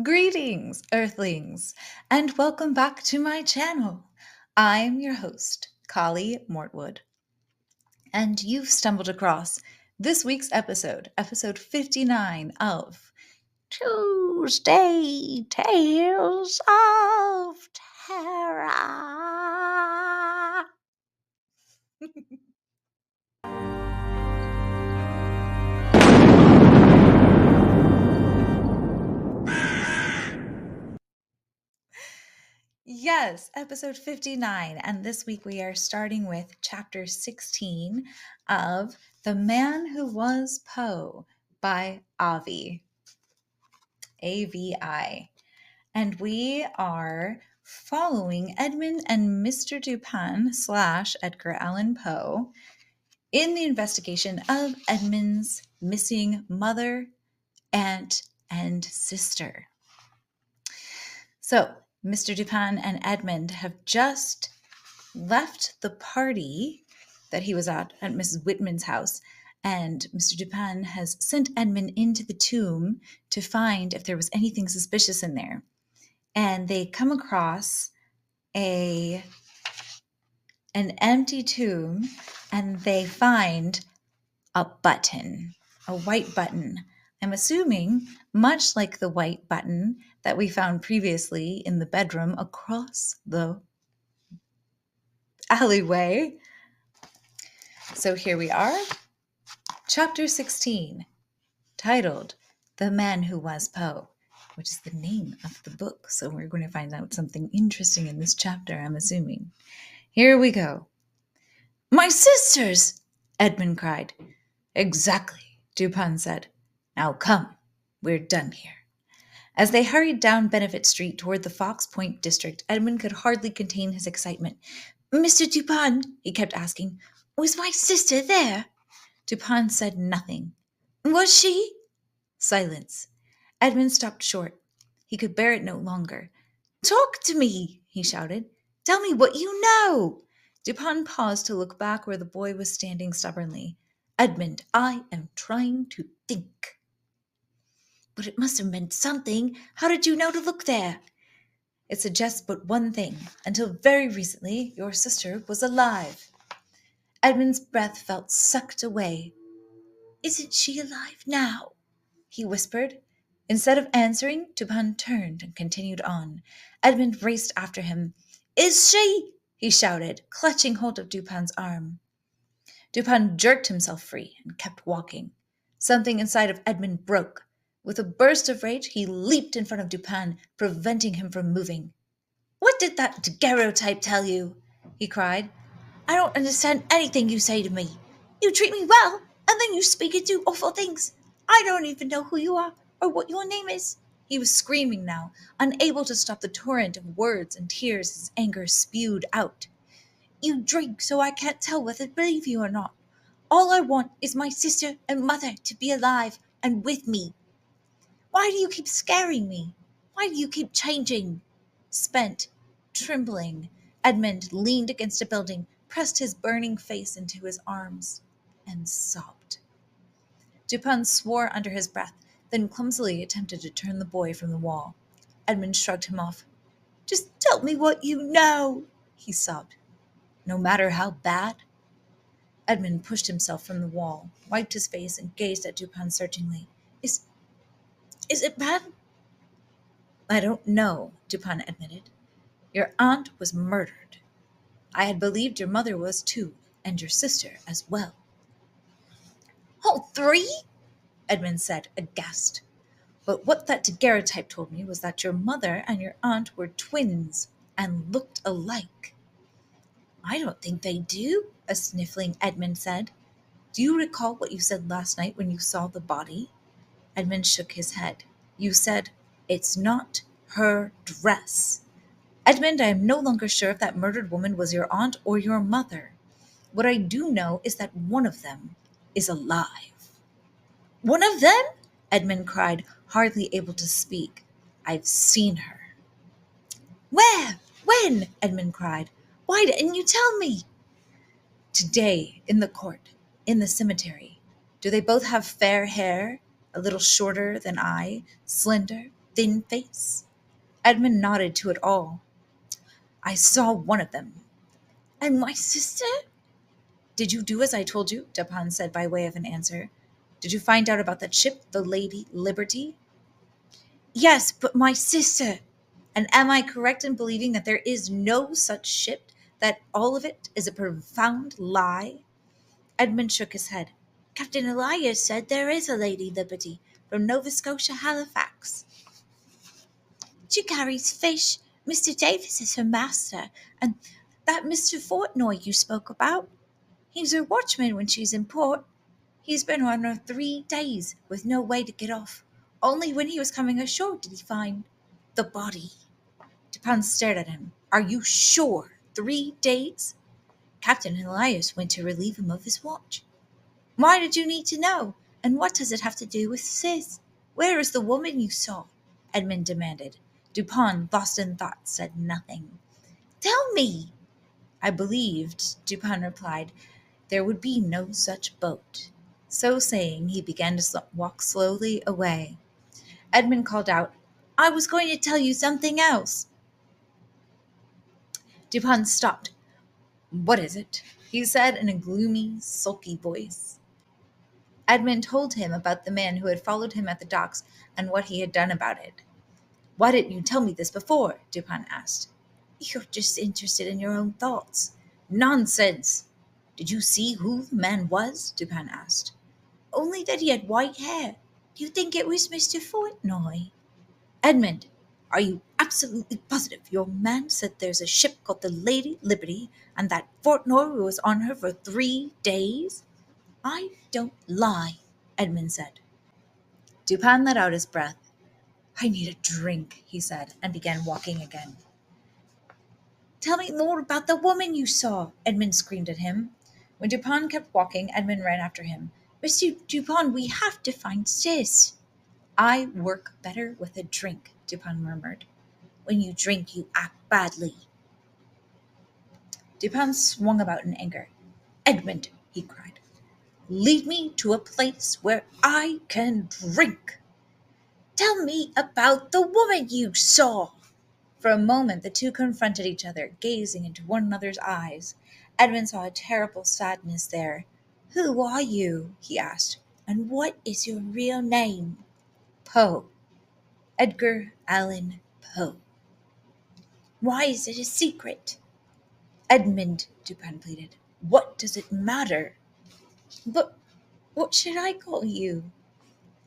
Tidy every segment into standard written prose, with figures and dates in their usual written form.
Greetings, Earthlings, and welcome back to my channel. I'm your host, Kali Mortwood, and you've stumbled across this week's episode 59 of Tuesday Tales of Terror. Yes, episode 59. And this week we are starting with chapter 16 of The Man Who Was Poe by Avi. AVI. And we are following Edmund and Mr. Dupin / Edgar Allan Poe in the investigation of Edmund's missing mother, aunt, and sister. So, Mr. Dupin and Edmund have just left the party that he was at Mrs. Whitman's house, and Mr. Dupin has sent Edmund into the tomb to find if there was anything suspicious in there. And they come across an empty tomb, and they find a button, a white button. I'm assuming much like the white button that we found previously in the bedroom across the alleyway. So here we are, chapter 16, titled The Man Who Was Poe, which is the name of the book. So we're going to find out something interesting in this chapter, I'm assuming. Here we go. "My sisters!" Edmund cried. "Exactly," Dupin said. "Now come, we're done here." As they hurried down Benefit Street toward the Fox Point district, Edmund could hardly contain his excitement. "Mr. Dupin," he kept asking, "was my sister there?" Dupin said nothing. "Was she?" Silence. Edmund stopped short. He could bear it no longer. "Talk to me," he shouted. "Tell me what you know." Dupin paused to look back where the boy was standing stubbornly. "Edmund, I am trying to think." "But it must have meant something. How did you know to look there?" "It suggests but one thing. Until very recently, your sister was alive." Edmund's breath felt sucked away. "Isn't she alive now?" he whispered. Instead of answering, Dupin turned and continued on. Edmund raced after him. "Is she?" he shouted, clutching hold of Dupin's arm. Dupin jerked himself free and kept walking. Something inside of Edmund broke. With a burst of rage, he leaped in front of Dupin, preventing him from moving. "What did that daguerreotype tell you?" he cried. "I don't understand anything you say to me. You treat me well, and then you speak and do awful things. I don't even know who you are or what your name is." He was screaming now, unable to stop the torrent of words and tears his anger spewed out. "You drink so I can't tell whether to believe you or not. All I want is my sister and mother to be alive and with me. Why do you keep scaring me? Why do you keep changing?" Spent, trembling, Edmund leaned against a building, pressed his burning face into his arms, and sobbed. Dupin swore under his breath, then clumsily attempted to turn the boy from the wall. Edmund shrugged him off. "Just tell me what you know," he sobbed. "No matter how bad?" Edmund pushed himself from the wall, wiped his face, and gazed at Dupin searchingly. Is it bad?" "I don't know," Dupin admitted. "Your aunt was murdered. I had believed your mother was too, and your sister as well." "All three?" Edmund said, aghast. "But what that daguerreotype told me was that your mother and your aunt were twins and looked alike." "I don't think they do," a sniffling Edmund said. "Do you recall what you said last night when you saw the body?" Edmund shook his head. "You said, 'It's not her dress.' Edmund, I am no longer sure if that murdered woman was your aunt or your mother. What I do know is that one of them is alive." "One of them?" Edmund cried, hardly able to speak. "I've seen her." "Where? When?" Edmund cried. "Why didn't you tell me?" "Today, in the court, in the cemetery. Do they both have fair hair, a little shorter than I, slender, thin face? Edmund nodded to it all. I saw one of them. And my sister? Did you do as I told you? Dupin said by way of an answer. Did you find out about that ship, the Lady Liberty? Yes, but my sister. And am I correct in believing that there is no such ship, that all of it is a profound lie? Edmund shook his head. Captain Elias said there is a Lady Liberty from Nova Scotia, Halifax. She carries fish. Mr. Davis is her master, and that Mr. Fontenoy you spoke about, he's her watchman when she's in port. He's been on her 3 days with no way to get off. Only when he was coming ashore did he find the body. Dupin stared at him. Are you sure? 3 days? Captain Elias went to relieve him of his watch. Why did you need to know? And what does it have to do with Sis? Where is the woman you saw? Edmund demanded. Dupin, lost in thought, said nothing. Tell me. I believed, Dupin replied, there would be no such boat. So saying, he began to walk slowly away. Edmund called out, I was going to tell you something else. Dupin stopped. What is it? He said in a gloomy, sulky voice. Edmund told him about the man who had followed him at the docks and what he had done about it. Why didn't you tell me this before? Dupin asked. You're just interested in your own thoughts. Nonsense! Did you see who the man was? Dupin asked. Only that he had white hair. Do you think it was Mr. Fontenoy? Edmund, are you absolutely positive your man said there's a ship called the Lady Liberty and that Fontenoy was on her for 3 days? I don't lie, Edmund said. Dupin let out his breath. I need a drink, he said, and began walking again. Tell me more about the woman you saw, Edmund screamed at him. When Dupin kept walking, Edmund ran after him. Mr. Dupin, we have to find Sis. I work better with a drink, Dupin murmured. When you drink, you act badly. Dupin swung about in anger. Edmund, he cried, lead me to a place where I can drink. Tell me about the woman you saw. For a moment the two confronted each other, gazing into one another's eyes. Edmund saw a terrible sadness there. Who are you? He asked. And what is your real name? Poe. Edgar Allan Poe. Why is it a secret? Edmund, Dupin pleaded. What does it matter? But what should I call you?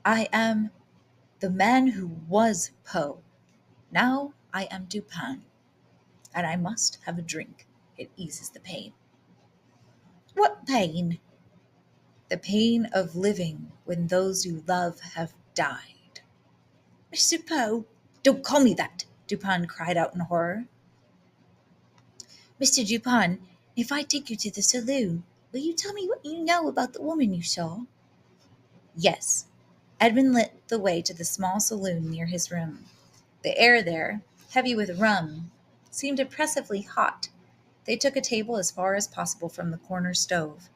I am the man who was Poe. Now I am Dupin, and I must have a drink. It eases the pain. What pain? The pain of living when those you love have died. Mr. Poe, don't call me that, Dupin cried out in horror. Mr. Dupin, if I take you to the saloon, will you tell me what you know about the woman you saw? Yes. Edmund lit the way to the small saloon near his room. The air there, heavy with rum, seemed oppressively hot. They took a table as far as possible from the corner stove.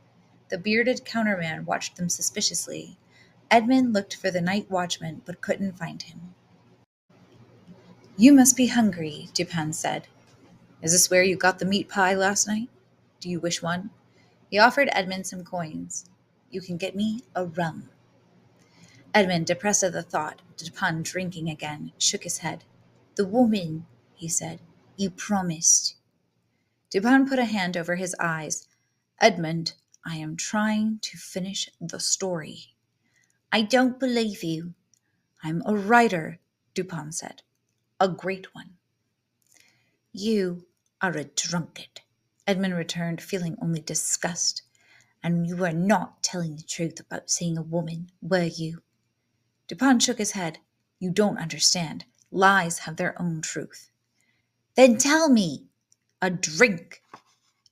The bearded counterman watched them suspiciously. Edmund looked for the night watchman, but couldn't find him. You must be hungry, Dupin said. Is this where you got the meat pie last night? Do you wish one? He offered Edmund some coins. You can get me a rum. Edmund, depressed at the thought, Dupin drinking again, shook his head. The woman, he said. You promised. Dupin put a hand over his eyes. Edmund, I am trying to finish the story. I don't believe you. I'm a writer, Dupin said. A great one. You are a drunkard, Edmund returned, feeling only disgust. And you were not telling the truth about seeing a woman, were you? Dupin shook his head. You don't understand. Lies have their own truth. Then tell me. A drink.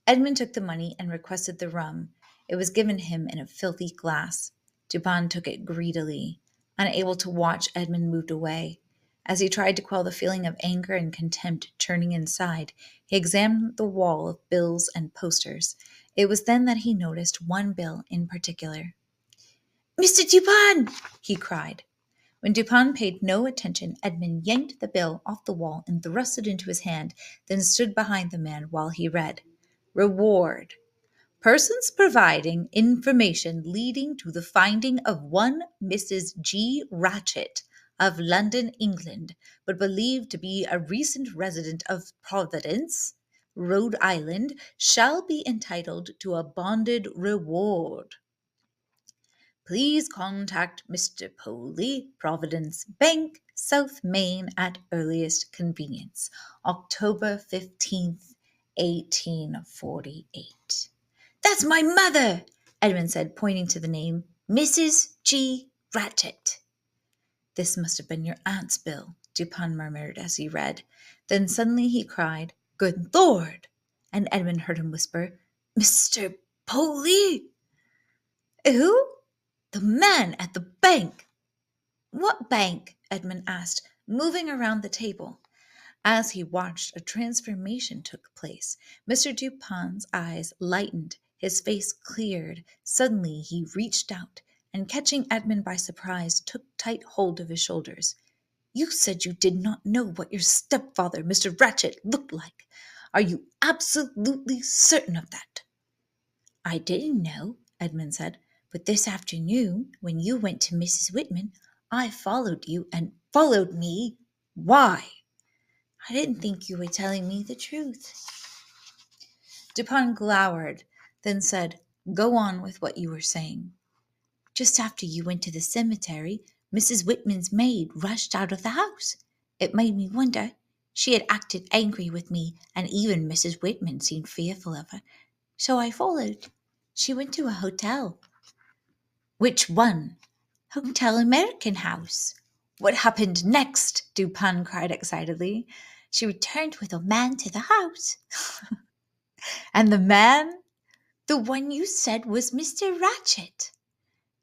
Edmund took the money and requested the rum. It was given him in a filthy glass. Dupin took it greedily. Unable to watch, Edmund moved away. As he tried to quell the feeling of anger and contempt churning inside, he examined the wall of bills and posters. It was then that he noticed one bill in particular. Mr. Dupin! He cried. When Dupin paid no attention, Edmund yanked the bill off the wall and thrust it into his hand, then stood behind the man while he read. Reward. Persons providing information leading to the finding of one Mrs. G. Ratchet of London, England, but believed to be a recent resident of Providence, Rhode Island, shall be entitled to a bonded reward. Please contact Mr. Poley, Providence Bank, South Main, at earliest convenience. October 15th, 1848. That's my mother, Edmund said, pointing to the name, Mrs. G. Ratchet. This must have been your aunt's bill, Dupin murmured as he read. Then suddenly he cried, Good Lord! And Edmund heard him whisper, Mr. Poley? Who? The man at the bank. What bank? Edmund asked, moving around the table. As he watched, a transformation took place. Mr. Dupin's eyes lightened, his face cleared. Suddenly he reached out, and catching Edmund by surprise, took tight hold of his shoulders. You said you did not know what your stepfather, Mr. Ratchet, looked like. Are you absolutely certain of that? I didn't know, Edmund said, but this afternoon, when you went to Mrs. Whitman, I followed you and followed me. Why? I didn't think you were telling me the truth. Dupin glowered, then said, Go on with what you were saying. Just after you went to the cemetery, Mrs. Whitman's maid rushed out of the house. It made me wonder. She had acted angry with me, and even Mrs. Whitman seemed fearful of her. So I followed. She went to a hotel. Which one? Hotel American House. What happened next? Dupin cried excitedly. She returned with a man to the house. And the man? The one you said was Mr. Ratchet.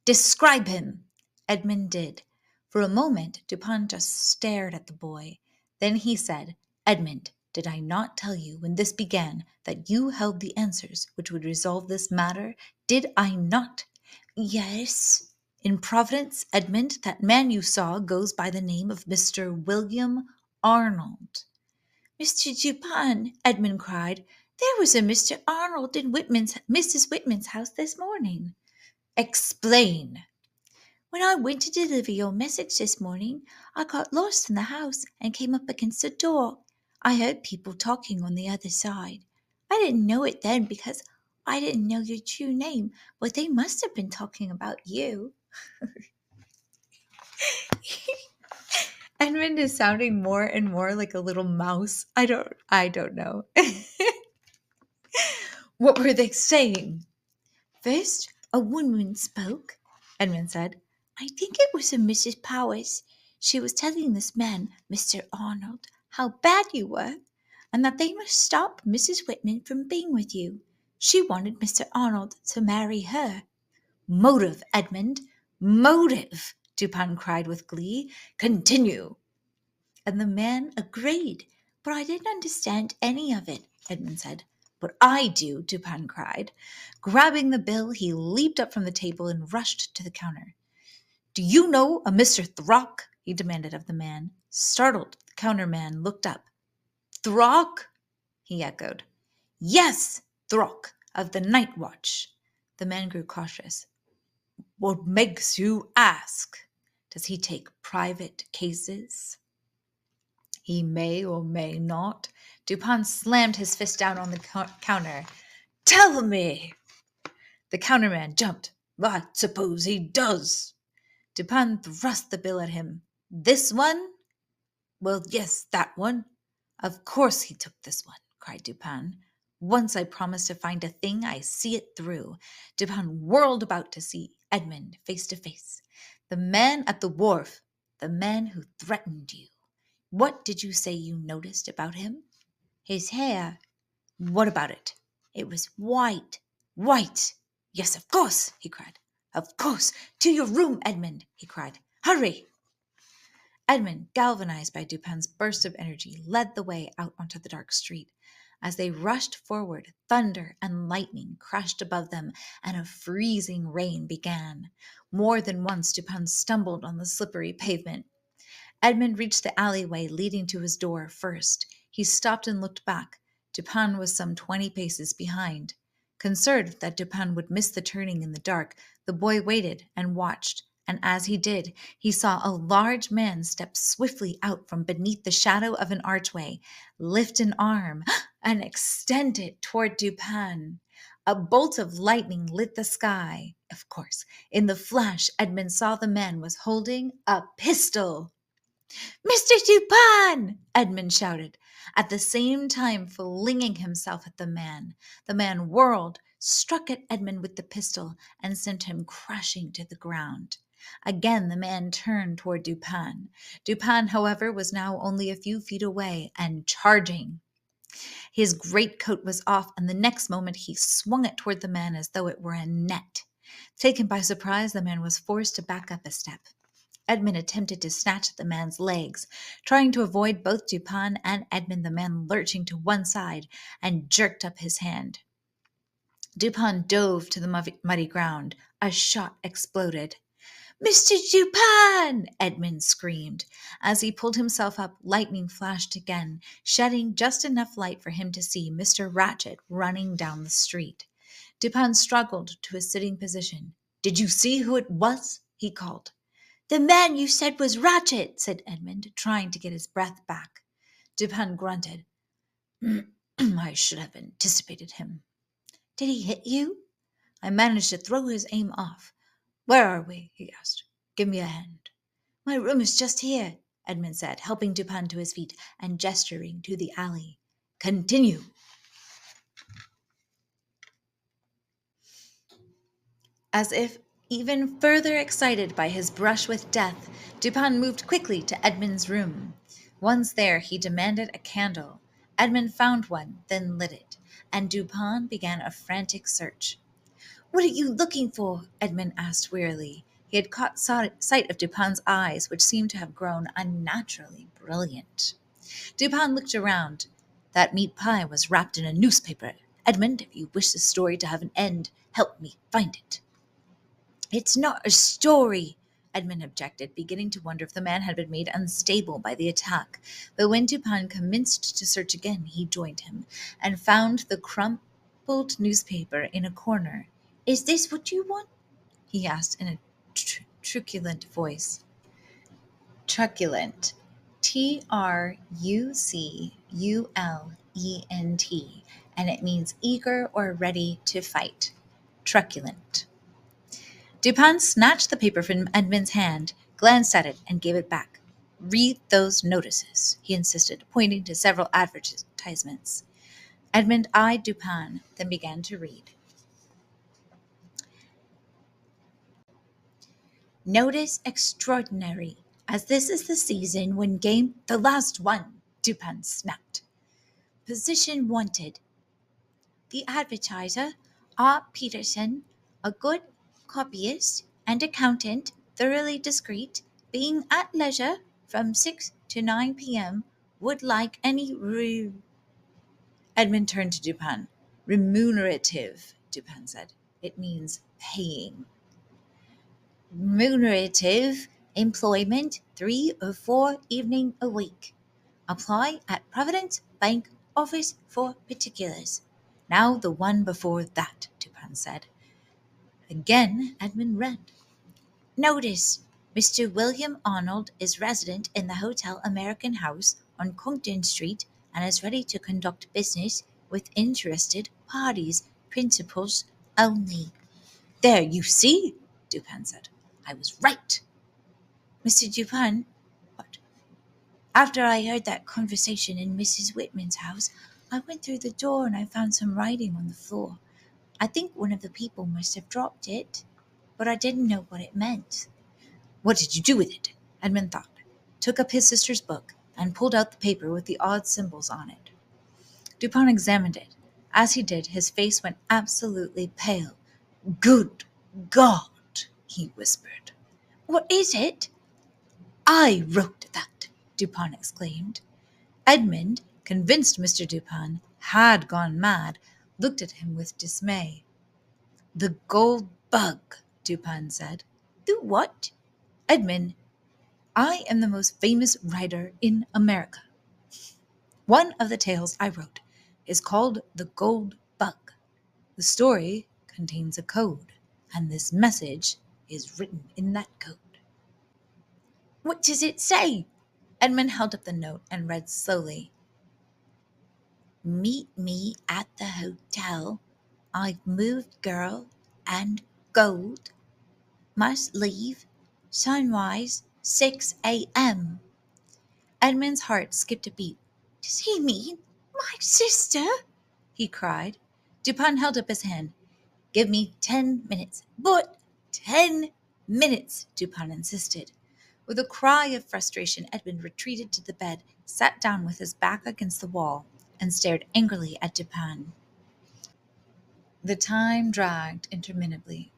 Describe him. Edmund did. For a moment, Dupin just stared at the boy. Then he said, Edmund, did I not tell you when this began that you held the answers which would resolve this matter? Did I not? Yes. In Providence, Edmund, that man you saw goes by the name of Mr. William Arnold. Mr. Dupin, Edmund cried, there was a Mr. Arnold in Mrs. Whitman's house this morning. Explain. When I went to deliver your message this morning, I got lost in the house and came up against the door. I heard people talking on the other side. I didn't know it then because I didn't know your true name, but they must have been talking about you. Edmund is sounding more and more like a little mouse. I don't know. What were they saying? First, a woman spoke, Edmund said. I think it was a Mrs. Powers. She was telling this man, Mr. Arnold, how bad you were, and that they must stop Mrs. Whitman from being with you. She wanted Mr. Arnold to marry her. Motive, Edmund, motive, Dupin cried with glee. Continue. And the man agreed, but I didn't understand any of it, Edmund said. But I do, Dupin cried. Grabbing the bill, he leaped up from the table and rushed to the counter. Do you know a Mr. Throck? He demanded of the man. Startled, the counterman looked up. Throck? He echoed. Yes, Throck, of the night watch. The man grew cautious. What makes you ask? Does he take private cases? He may or may not. Dupin slammed his fist down on the counter. Tell me! The counterman jumped. I suppose he does. Dupin thrust the bill at him. This one? Well, yes, that one. Of course he took this one, cried Dupin. Once I promise to find a thing, I see it through. Dupin whirled about to see Edmund face to face. The man at the wharf, the man who threatened you. What did you say you noticed about him? His hair. What about it? It was white. White! Yes, of course, he cried. Of course! To your room, Edmund, he cried. Hurry! Edmund, galvanized by Dupin's burst of energy, led the way out onto the dark street. As they rushed forward, thunder and lightning crashed above them, and a freezing rain began. More than once Dupin stumbled on the slippery pavement. Edmund reached the alleyway leading to his door first. He stopped and looked back. Dupin was some 20 paces behind. Concerned that Dupin would miss the turning in the dark, the boy waited and watched, and as he did, he saw a large man step swiftly out from beneath the shadow of an archway, lift an arm, and extend it toward Dupin. A bolt of lightning lit the sky. Of course, in the flash, Edmund saw the man was holding a pistol. "Mr. Dupin!" Edmund shouted, at the same time flinging himself at the man. The man whirled, struck at Edmund with the pistol, and sent him crashing to the ground. Again the man turned toward Dupin. Dupin, however, was now only a few feet away and charging. His greatcoat was off, and the next moment he swung it toward the man as though it were a net. Taken by surprise, the man was forced to back up a step. Edmund attempted to snatch at the man's legs. Trying to avoid both Dupin and Edmund, the man lurching to one side and jerked up his hand. Dupin dove to the muddy ground. A shot exploded. "Mr. Dupin!" Edmund screamed. As he pulled himself up, lightning flashed again, shedding just enough light for him to see Mr. Ratchet running down the street. Dupin struggled to a sitting position. "Did you see who it was?" he called. "The man you said was Ratchet," said Edmund, trying to get his breath back. Dupin grunted. "I should have anticipated him." "Did he hit you?" "I managed to throw his aim off." "Where are we?" he asked. "Give me a hand." "My room is just here," Edmund said, helping Dupin to his feet and gesturing to the alley. "Continue." As if even further excited by his brush with death, Dupin moved quickly to Edmund's room. Once there, he demanded a candle. Edmund found one, then lit it, and Dupin began a frantic search. "What are you looking for?" Edmund asked wearily. He had caught sight of Dupin's eyes, which seemed to have grown unnaturally brilliant. Dupin looked around. "That meat pie was wrapped in a newspaper. Edmund, if you wish the story to have an end, help me find it." "It's not a story," Edmund objected, beginning to wonder if the man had been made unstable by the attack. But when Dupin commenced to search again, he joined him, and found the crumpled newspaper in a corner. "Is this what you want?" he asked in a truculent voice. Truculent. Truculent. And it means eager or ready to fight. Truculent. Dupin snatched the paper from Edmund's hand, glanced at it, and gave it back. "Read those notices," he insisted, pointing to several advertisements. Edmund eyed Dupin, then began to read. "Notice extraordinary, as this is the season when game—" "The last one," Dupin snapped. "Position wanted. The advertiser, R. Peterson, a good copyist and accountant, thoroughly discreet, being at leisure from 6 to 9 p.m., would like any Edmund turned to Dupin. "Remunerative," Dupin said. "It means paying." "Remunerative employment 3 or 4 evening a week. Apply at Providence Bank office for particulars." "Now the one before that," Dupin said. Again Edmund read. "Notice: Mr. William Arnold is resident in the Hotel American House on Compton Street and is ready to conduct business with interested parties. Principals only." "There, you see," Dupin said. "I was right." "Mr. Dupin." "What?" "After I heard that conversation in Mrs. Whitman's house, I went through the door and I found some writing on the floor. I think one of the people must have dropped it, but I didn't know what it meant." "What did you do with it?" Edmund thought, took up his sister's book, and pulled out the paper with the odd symbols on it. Dupin examined it. As he did, his face went absolutely pale. "Good God!" he whispered. "What is it?" "I wrote that!" Dupin exclaimed. Edmund convinced Mr. Dupin had gone mad, looked at him with dismay. "The gold bug," Dupin said. "The what?" "Edmund, I am the most famous writer in America. One of the tales I wrote is called The Gold Bug. The story contains a code, and this message is written in that code." "What does it say?" Edmund held up the note and read slowly. "Meet me at the hotel. I've moved girl and gold. Must leave. Sunrise 6 a.m." Edmund's heart skipped a beat. "Does he mean my sister?" he cried. Dupin held up his hand. "Give me 10 minutes." "But 10 minutes," Dupin insisted. With a cry of frustration, Edmund retreated to the bed, sat down with his back against the wall, and stared angrily at Dupin. The time dragged interminably.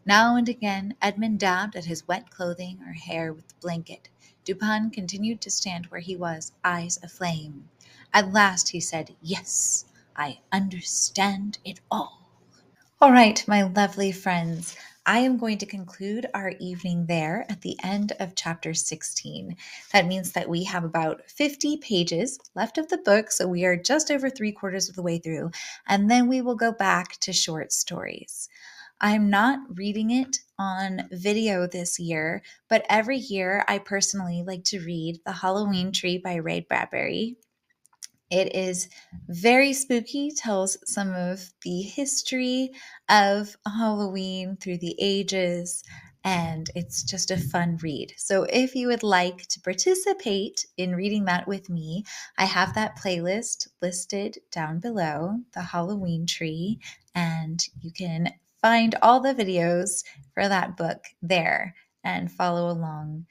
Now and again Edmund dabbed at his wet clothing or hair with the blanket. Dupin continued to stand where he was, eyes aflame. At last he said, "Yes, I understand it all." All right, my lovely friends, I am going to conclude our evening there at the end of chapter 16. That means that we have about 50 pages left of the book, so we are just over 3/4 of the way through, and then we will go back to short stories. I'm not reading it on video this year, but every year I personally like to read The Halloween Tree by Ray Bradbury. It is very spooky, tells some of the history of Halloween through the ages, and it's just a fun read. So if you would like to participate in reading that with me, I have that playlist listed down below, The Halloween Tree, and you can find all the videos for that book there and follow along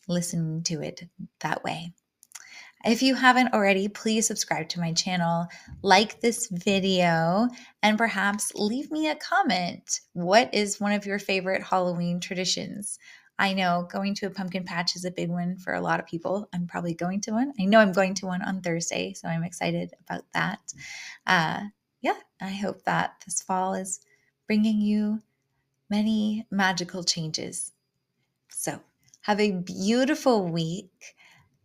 listening to it that way. If you haven't already, please subscribe to my channel, like this video, and perhaps leave me a comment. What is one of your favorite Halloween traditions? I know going to a pumpkin patch is a big one for a lot of people. I'm probably going to one. I know I'm going to one on Thursday, so I'm excited about that. Yeah, I hope that this fall is bringing you many magical changes. So have a beautiful week.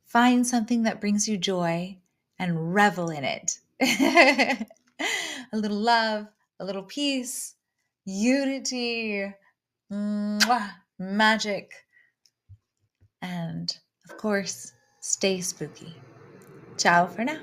Find something that brings you joy and revel in it. A little love, a little peace, unity, magic, and of course, stay spooky. Ciao for now.